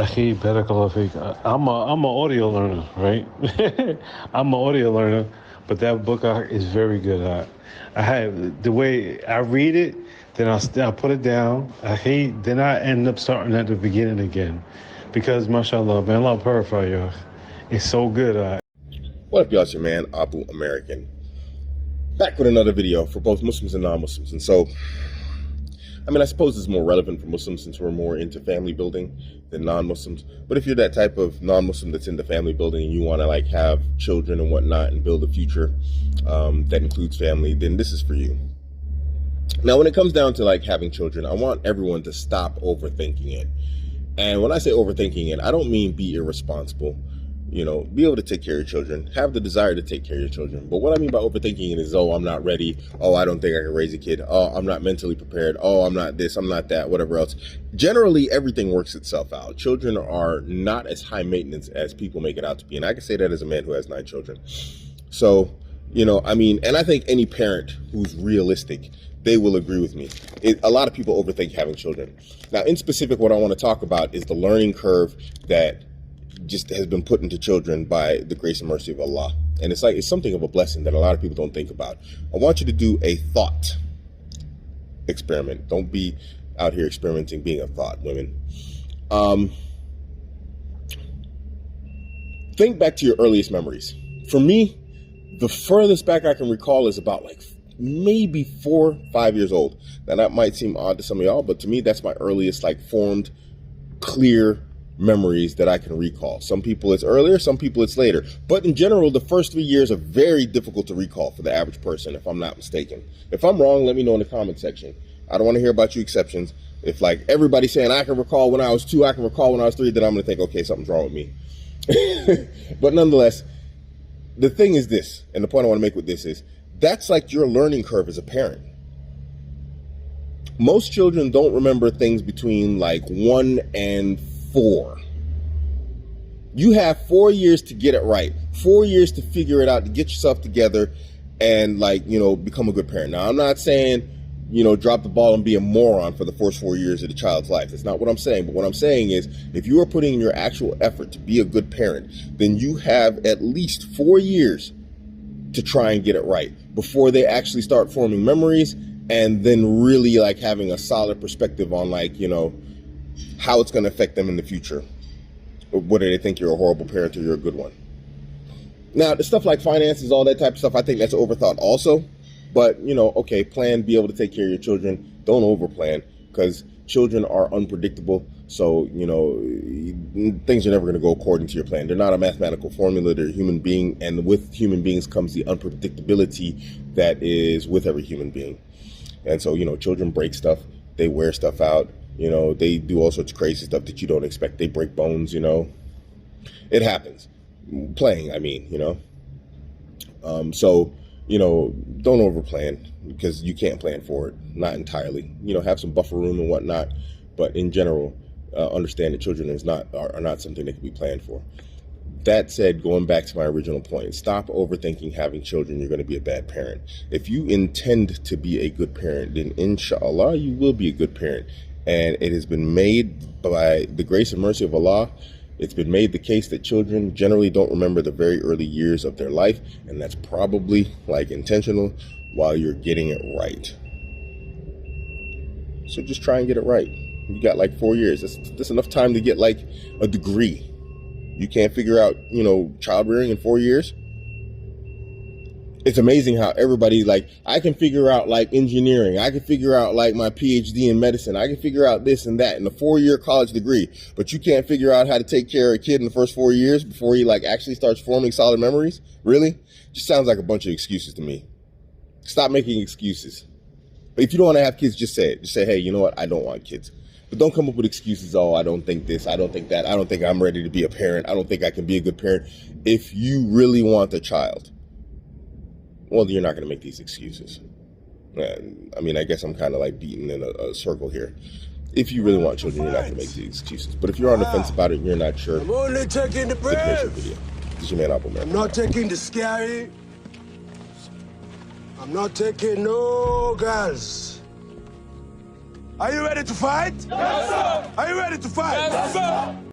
أخي بارك الله فيك. I'm a audio learner, right? I'm an audio learner, but that book is very good. I have the way I read it, then I put it down. then I end up starting at the beginning again, because mashallah, man, Allah purify you. It's so good. What up, y'all? It's your man, Abuamerican. Back with another video for both Muslims and non-Muslims. And so, I suppose it's more relevant for Muslims since we're more into family building than non-Muslims. But if you're that type of non-Muslim that's into family building and you want to have children and whatnot and build a future that includes family, then this is for you. Now, when it comes down to having children, I want everyone to stop overthinking it. And when I say overthinking it, I don't mean be irresponsible. Be able to take care of your children, have the desire to take care of your children. But what I mean by overthinking it is, oh, I'm not ready. Oh, I don't think I can raise a kid. Oh, I'm not mentally prepared. Oh, I'm not this, I'm not that, whatever else. Generally, everything works itself out. Children are not as high maintenance as people make it out to be. And I can say that as a man who has 9 children. So, and I think any parent who's realistic, they will agree with me. A lot of people overthink having children. Now, in specific, what I want to talk about is the learning curve that just has been put into children by the grace and mercy of Allah. And it's something of a blessing that a lot of people don't think about. I want you to do a thought experiment. Don't be out here experimenting being a thought, women. Think back to your earliest memories. For me, the furthest back I can recall is about maybe 4 or 5 years old. Now that might seem odd to some of y'all, but to me, that's my earliest formed, clear memories that I can recall. Some people it's earlier, some people it's later. But in general, the first 3 years are very difficult to recall for the average person, if I'm not mistaken. If I'm wrong, let me know in the comment section. I don't want to hear about you exceptions. If everybody's saying I can recall when I was 2, I can recall when I was 3, then I'm going to think, okay, something's wrong with me. But nonetheless, the thing is this, and the point I want to make with this is, that's your learning curve as a parent. Most children don't remember things between 1 and 4. You have 4 years to get it right. 4 years to figure it out, to get yourself together and become a good parent. Now, I'm not saying, drop the ball and be a moron for the first 4 years of the child's life. That's not what I'm saying. But what I'm saying is, if you are putting in your actual effort to be a good parent, then you have at least 4 years to try and get it right before they actually start forming memories and then really having a solid perspective on how it's going to affect them in the future. Whether they think you're a horrible parent or you're a good one. Now, the stuff like finances, all that type of stuff, I think that's overthought also. But, okay, plan, be able to take care of your children. Don't overplan, because children are unpredictable. So, things are never going to go according to your plan. They're not a mathematical formula. They're a human being. And with human beings comes the unpredictability that is with every human being. And so, children break stuff. They wear stuff out. They do all sorts of crazy stuff that you don't expect. They break bones, It happens. Playing, So, don't overplan, because you can't plan for it. Not entirely. Have some buffer room and whatnot. But in general, understand that children are not something that can be planned for. That said, going back to my original point, stop overthinking having children. You're going to be a bad parent. If you intend to be a good parent, then inshallah, you will be a good parent. And it has been made by the grace and mercy of Allah. It's been made the case that children generally don't remember the very early years of their life. And that's probably intentional while you're getting it right. So just try and get it right. You got 4 years. That's enough time to get a degree. You can't figure out, child rearing in 4 years. It's amazing how everybody I can figure out engineering. I can figure out my PhD in medicine. I can figure out this and that in a 4-year college degree. But you can't figure out how to take care of a kid in the first 4 years before he actually starts forming solid memories. Really? Just sounds like a bunch of excuses to me. Stop making excuses. But if you don't want to have kids, just say it. Just say, hey, you know what? I don't want kids. But don't come up with excuses. Oh, I don't think this. I don't think that. I don't think I'm ready to be a parent. I don't think I can be a good parent. If you really want a child, well, you're not going to make these excuses. I guess I'm kind of beating in a circle here. If you really want children, you're not going to make these excuses. But if you're on the fence about it and you're not sure, I'm only taking the brave. Video. This is your man, Abuamerican. I'm not taking the scary. I'm not taking no girls. Are you ready to fight? Yes, sir. Are you ready to fight? Yes, sir.